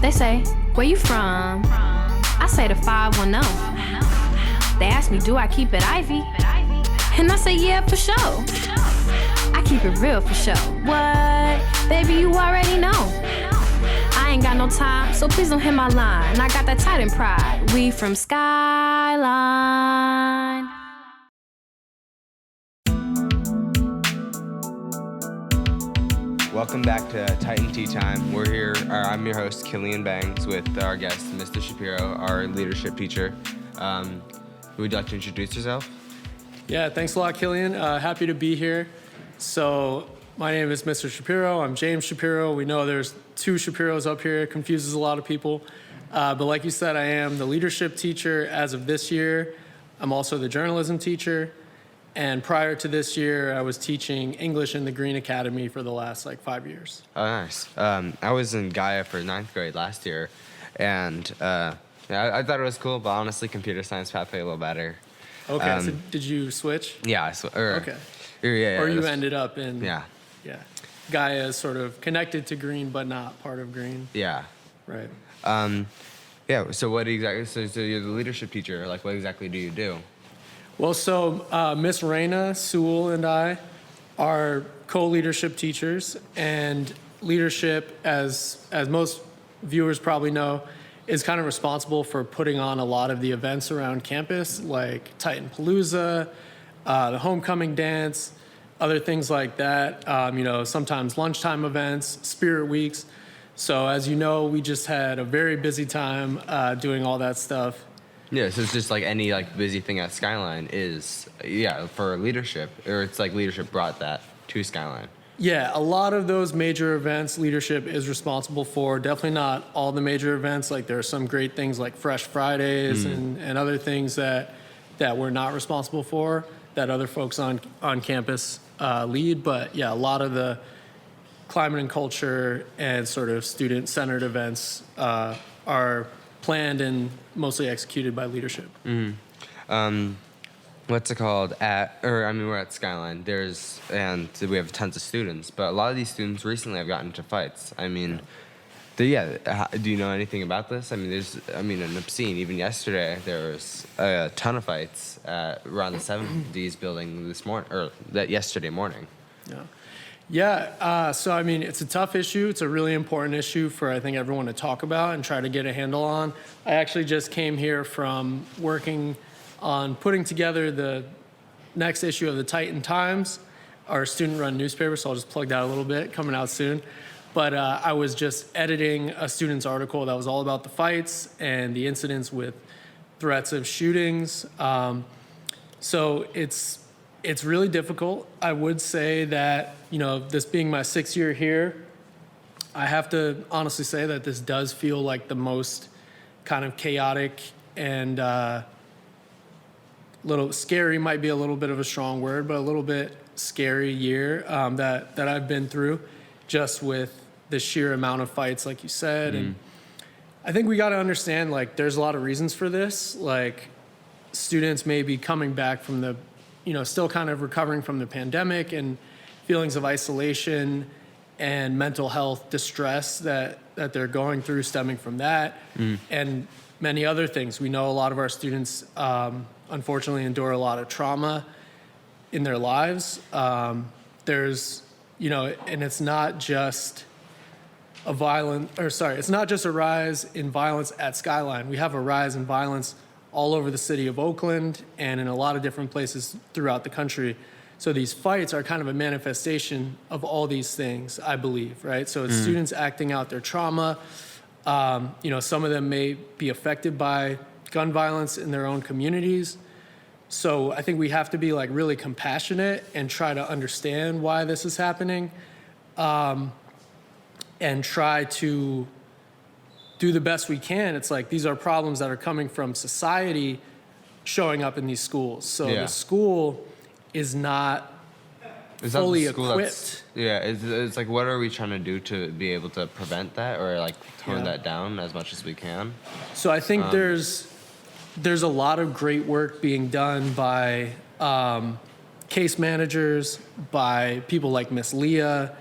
They say, where you from? I say the 510. They ask me, do I keep it Ivy? And I say, yeah, for sure. I keep it real for sure. What? Baby, you already know. I ain't got no time, so please don't hit my line. I got that Titan pride. We from Skyline. Welcome back to Titan Tea Time. We're here, I'm your host, Killian Bengs, with our guest, Mr. Shapiro, our leadership teacher. Would you like to introduce yourself? Yeah, thanks a lot, Killian. Happy to be here. So my name is Mr. Shapiro. I'm James Shapiro. We know there's two Shapiros up here. It confuses a lot of people. But like you said, I am the leadership teacher as of this year. I'm also the journalism teacher. And prior to this year, I was teaching English in the Green Academy for the last 5 years. Oh, nice. I was in Gaia for 9th grade last year, and I thought it was cool, but honestly, computer science pathway a little better. Okay, so did you switch? Yeah, okay. Yeah, or you ended up in... Yeah. Yeah. Gaia is sort of connected to Green, but not part of Green. Yeah. Right. Yeah, so what exactly... So you're the leadership teacher. What exactly do you do? Well, so Miss Raina, Sewell, and I are co-leadership teachers, and leadership, as most viewers probably know, is kind of responsible for putting on a lot of the events around campus, like Titan Palooza, the homecoming dance, other things like that. Sometimes lunchtime events, spirit weeks. So as you know, we just had a very busy time doing all that stuff. Yeah, so it's just any busy thing at Skyline is, for leadership, or it's leadership brought that to Skyline. Yeah, a lot of those major events leadership is responsible for. Definitely not all the major events. There are some great things like Fresh Fridays and other things that we're not responsible for, that other folks on campus lead. But yeah, a lot of the climate and culture and sort of student-centered events are planned and mostly executed by leadership. Mm-hmm. What's it called? We're at Skyline. And we have tons of students, but a lot of these students recently have gotten into fights. Do you know anything about this? There's an obscene. Even yesterday, there was a ton of fights around the 70s building yesterday morning. Yeah. Yeah, so it's a tough issue. It's a really important issue for, I think, everyone to talk about and try to get a handle on. I actually just came here from working on putting together the next issue of the Titan Times, our student-run newspaper, so I'll just plug that a little bit, coming out soon. But I was just editing a student's article that was all about the fights and the incidents with threats of shootings. So it's really difficult. I would say that, this being my 6th year here, I have to honestly say that this does feel like the most kind of chaotic and little scary might be a little bit of a strong word, but a little bit scary year that I've been through, just with the sheer amount of fights, like you said. And I think we got to understand, there's a lot of reasons for this. Students may be coming back from the still kind of recovering from the pandemic and feelings of isolation and mental health distress that they're going through stemming from that, and many other things. We know a lot of our students, unfortunately, endure a lot of trauma in their lives. And it's not just it's not just a rise in violence at Skyline. We have a rise in violence all over the city of Oakland and in a lot of different places throughout the country. So these fights are kind of a manifestation of all these things, I believe, right? So it's students acting out their trauma. Some of them may be affected by gun violence in their own communities. So I think we have to be really compassionate and try to understand why this is happening, and try to do the best we can. It's these are problems that are coming from society showing up in these schools. So the school is not fully equipped. It's what are we trying to do to be able to prevent that or tone that down as much as we can? So I think there's a lot of great work being done by case managers, by people like Miss Leah,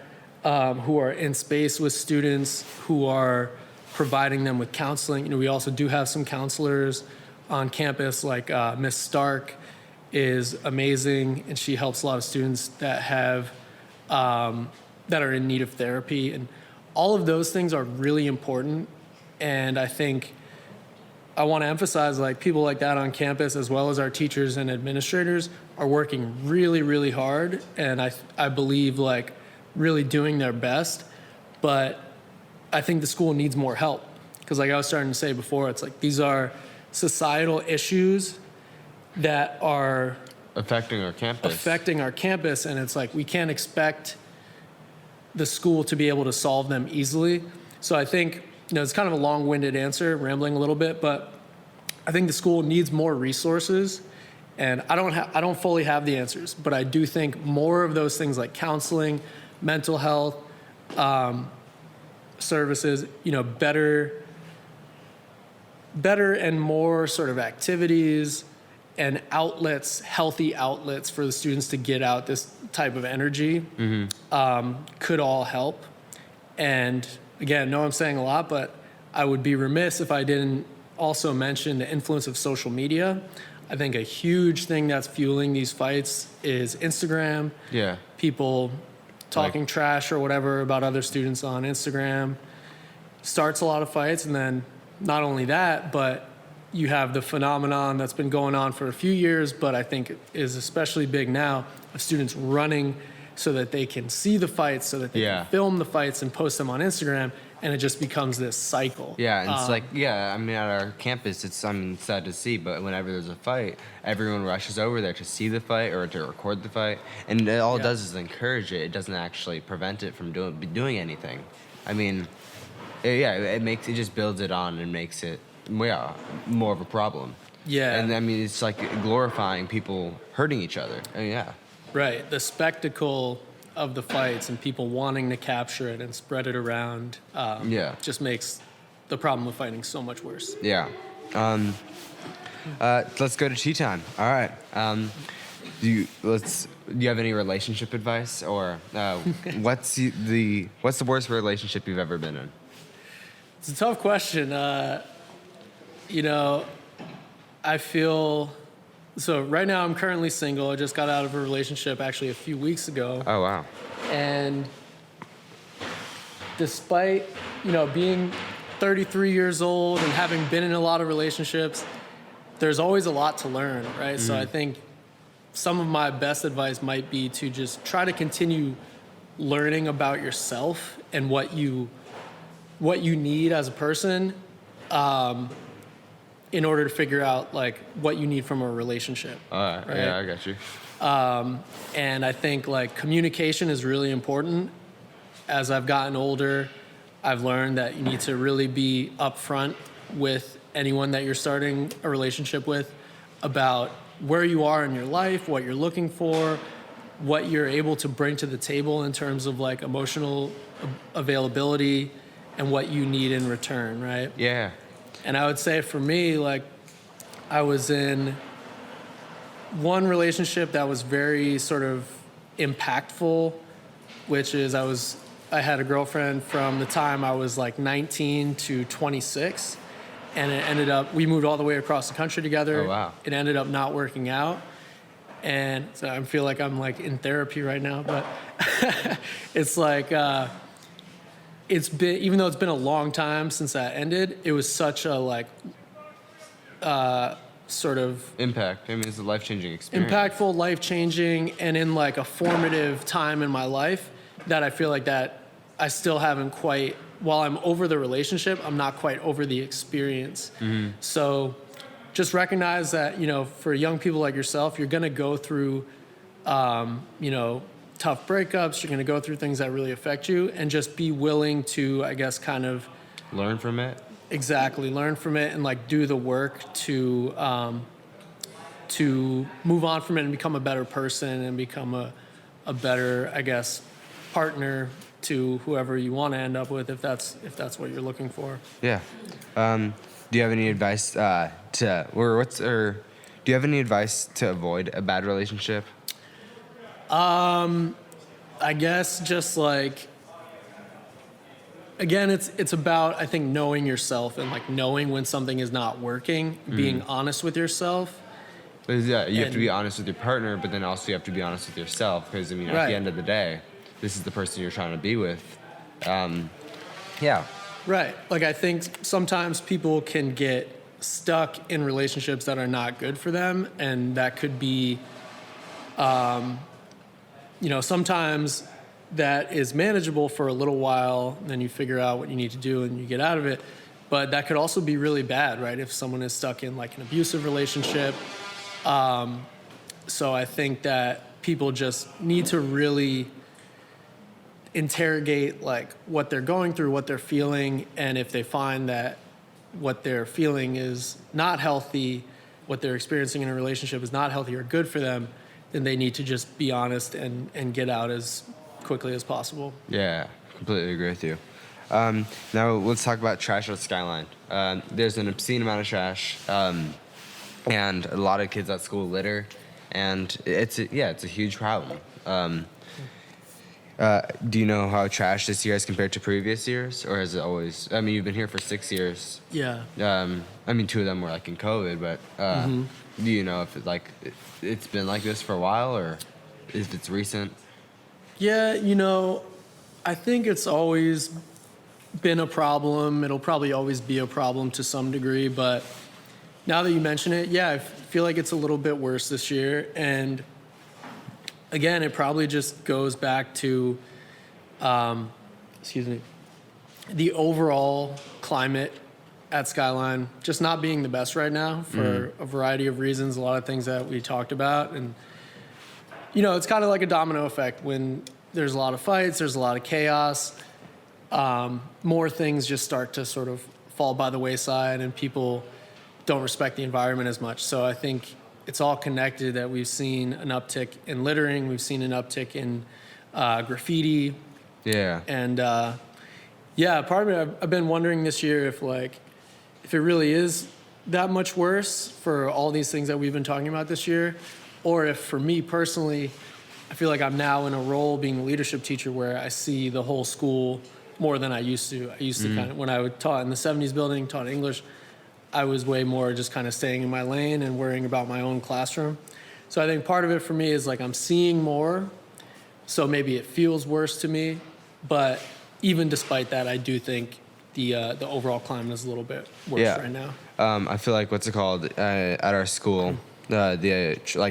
who are in space with students, who are providing them with counseling. You know, we also do have some counselors on campus, like Miss Stark is amazing, and she helps a lot of students that have that are in need of therapy, and all of those things are really important. And I think I want to emphasize, like, people like that on campus, as well as our teachers and administrators, are working really, really hard, and I believe, like, really doing their best. But I think the school needs more help, because, like I was starting to say before, it's like these are societal issues that are affecting our campus. And it's like we can't expect the school to be able to solve them easily. So I think, you know, it's kind of a long-winded answer, rambling a little bit, but I think the school needs more resources, and I don't fully have the answers, but I do think more of those things like counseling, mental health services, you know, better and more sort of activities and outlets, healthy outlets for the students to get out this type of energy could all help. And again, I know I'm saying a lot, but I would be remiss if I didn't also mention the influence of social media. I think a huge thing that's fueling these fights is Instagram. Yeah. People talking trash or whatever about other students on Instagram starts a lot of fights. And then not only that, but you have the phenomenon that's been going on for a few years, but I think is especially big now, of students running so that they can see the fights, so that they can film the fights and post them on Instagram, and it just becomes this cycle. Yeah, and it's like, I mean, at our campus, it's sad to see, but whenever there's a fight, everyone rushes over there to see the fight or to record the fight, and all it does is encourage it. It doesn't actually prevent it from doing anything. I mean, it just builds it on and makes it more of a problem. Yeah. And I mean, it's like glorifying people hurting each other. I mean, Right. The spectacle of the fights and people wanting to capture it and spread it around just makes the problem of fighting so much worse. Yeah. Let's go to tea time. All right. Do you have any relationship advice, or what's the worst relationship you've ever been in? It's a tough question. You know, I feel... So right now I'm currently single. I just got out of a relationship actually a few weeks ago. Oh, wow. And despite, you know, being 33 years old and having been in a lot of relationships, there's always a lot to learn, right? So I think some of my best advice might be to just try to continue learning about yourself and what you need as a person, in order to figure out, like, what you need from a relationship. Right? Yeah, I got you. And I think, like, communication is really important. As I've gotten older, I've learned that you need to really be upfront with anyone that you're starting a relationship with about where you are in your life, what you're looking for, what you're able to bring to the table in terms of, like, emotional availability and what you need in return, right? Yeah. And I would say for me, like, I was in one relationship that was very sort of impactful, which is I had a girlfriend from the time I was like 19 to 26, and it ended up, we moved all the way across the country together. Oh, wow. It ended up not working out. And so I feel like I'm like in therapy right now, but it's like, it's been, even though it's been a long time since that ended, it was such a like sort of impact. I mean, it's a life-changing experience. Impactful, life-changing, and in like a formative time in my life that I feel like that I still haven't quite, while I'm over the relationship, I'm not quite over the experience. So just recognize that, you know, for young people like yourself, you're going to go through, you know, tough breakups, you're going to go through things that really affect you, and just be willing to, I guess, kind of learn from it. Exactly, learn from it and like do the work to move on from it and become a better person and become a better, I guess, partner to whoever you want to end up with, if that's what you're looking for. Yeah. Do you have any advice do you have any advice to avoid a bad relationship? I guess just like again, it's about, I think, knowing yourself and like knowing when something is not working, being honest with yourself. Yeah, you have to be honest with your partner, but then also you have to be honest with yourself, because I mean, at the end of the day, this is the person you're trying to be with. Yeah. Right. Like, I think sometimes people can get stuck in relationships that are not good for them, and that could be, sometimes that is manageable for a little while, then you figure out what you need to do and you get out of it. But that could also be really bad, right? If someone is stuck in like an abusive relationship. So I think that people just need to really interrogate like what they're going through, what they're feeling, and if they find that what they're feeling is not healthy, what they're experiencing in a relationship is not healthy or good for them, then they need to just be honest and get out as quickly as possible. Yeah, completely agree with you. Now let's talk about trash at Skyline. There's an obscene amount of trash, and a lot of kids at school litter, and it's a huge problem. Do you know how trash this year has compared to previous years, or has it always? I mean, you've been here for 6 years. Yeah. I mean, 2 of them were like in COVID, but do you know if it's been like this for a while, or if it's recent? Yeah, I think it's always been a problem. It'll probably always be a problem to some degree, but now that you mention it, yeah, I feel like it's a little bit worse this year. And again, it probably just goes back to, the overall climate at Skyline just not being the best right now for a variety of reasons, a lot of things that we talked about. And, it's kind of like a domino effect. When there's a lot of fights, there's a lot of chaos, more things just start to sort of fall by the wayside, and people don't respect the environment as much. So I think it's all connected, that we've seen an uptick in littering, we've seen an uptick in graffiti. Yeah. And part of it, I've been wondering this year if it really is that much worse for all these things that we've been talking about this year, or if for me personally, I feel like I'm now in a role being a leadership teacher where I see the whole school more than I used to. I used to kind of, when I taught in the 70s building, taught English, I was way more just kind of staying in my lane and worrying about my own classroom. So I think part of it for me is like I'm seeing more, so maybe it feels worse to me. But even despite that, I do think the overall climate is a little bit worse right now. I feel like at our school,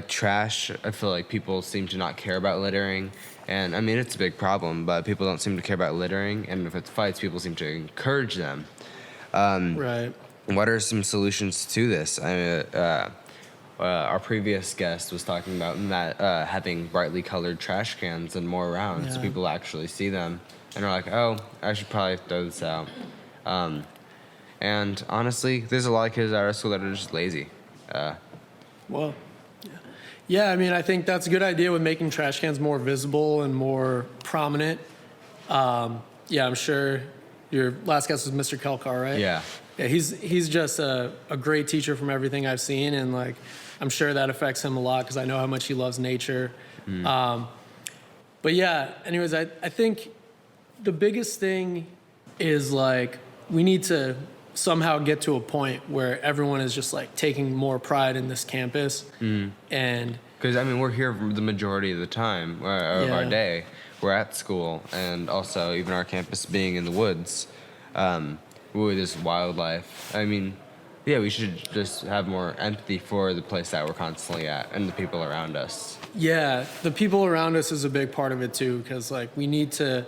trash. I feel like people seem to not care about littering, and I mean it's a big problem. But people don't seem to care about littering, and if it's fights, people seem to encourage them. Right. What are some solutions to this? Our previous guest was talking about that having brightly colored trash cans and more around, so people actually see them and are like, "Oh, I should probably throw this out." And honestly, there's a lot of kids at our school that are just lazy. Well, yeah. I mean, I think that's a good idea with making trash cans more visible and more prominent. I'm sure your last guest was Mr. Kelkar, right? Yeah. Yeah, he's just a great teacher from everything I've seen, and I'm sure that affects him a lot because I know how much he loves nature. But yeah, anyways, I think the biggest thing is we need to somehow get to a point where everyone is just taking more pride in this campus, and because I mean we're here the majority of the time of our day. We're at school, and also even our campus being in the woods. With this wildlife. I mean, we should just have more empathy for the place that we're constantly at and the people around us. Yeah, the people around us is a big part of it too, because we need to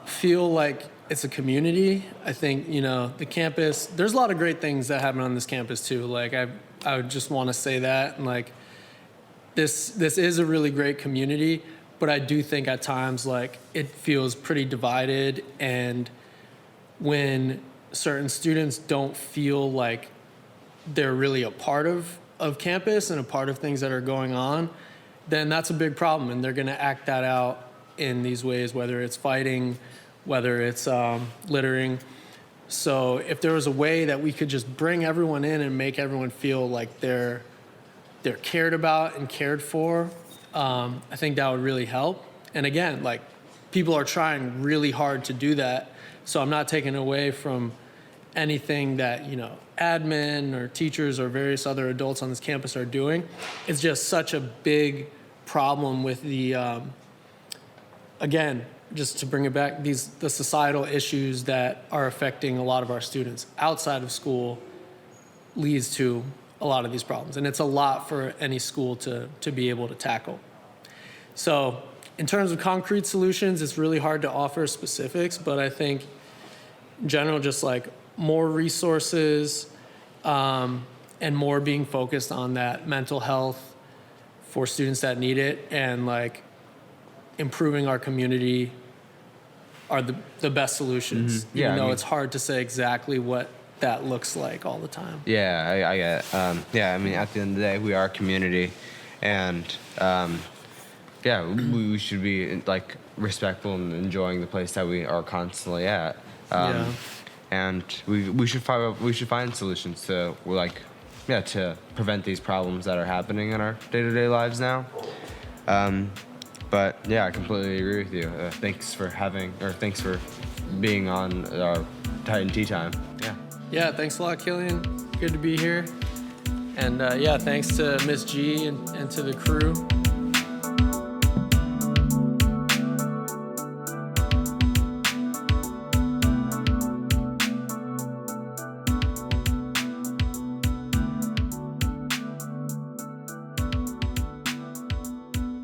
feel like it's a community. I think, the campus, there's a lot of great things that happen on this campus too. I would just want to say that, and this is a really great community, but I do think at times it feels pretty divided, and when certain students don't feel like they're really a part of campus and a part of things that are going on, then that's a big problem, and they're going to act that out in these ways, whether it's fighting, whether it's littering. So if there was a way that we could just bring everyone in and make everyone feel like they're cared about and cared for, I think that would really help. And again, people are trying really hard to do that. So I'm not taking away from anything that, admin or teachers or various other adults on this campus are doing. It's just such a big problem with the, again, just to bring it back, the societal issues that are affecting a lot of our students outside of school leads to a lot of these problems. And it's a lot for any school to be able to tackle. So in terms of concrete solutions, it's really hard to offer specifics, but I think in general, just like more resources and more being focused on that mental health for students that need it, and like improving our community are the best solutions. Mm-hmm. Yeah, even though it's hard to say exactly what that looks like all the time. Yeah, I get it. Yeah, I mean, at the end of the day, we are a community, and yeah, we should be like respectful and enjoying the place that we are constantly at. And we should find solutions to to prevent these problems that are happening in our day-to-day lives now. But yeah, I completely agree with you. Thanks for being on our Titan Tea Time. Yeah. Yeah, thanks a lot, Killian. Good to be here. And yeah, thanks to Miss G and to the crew.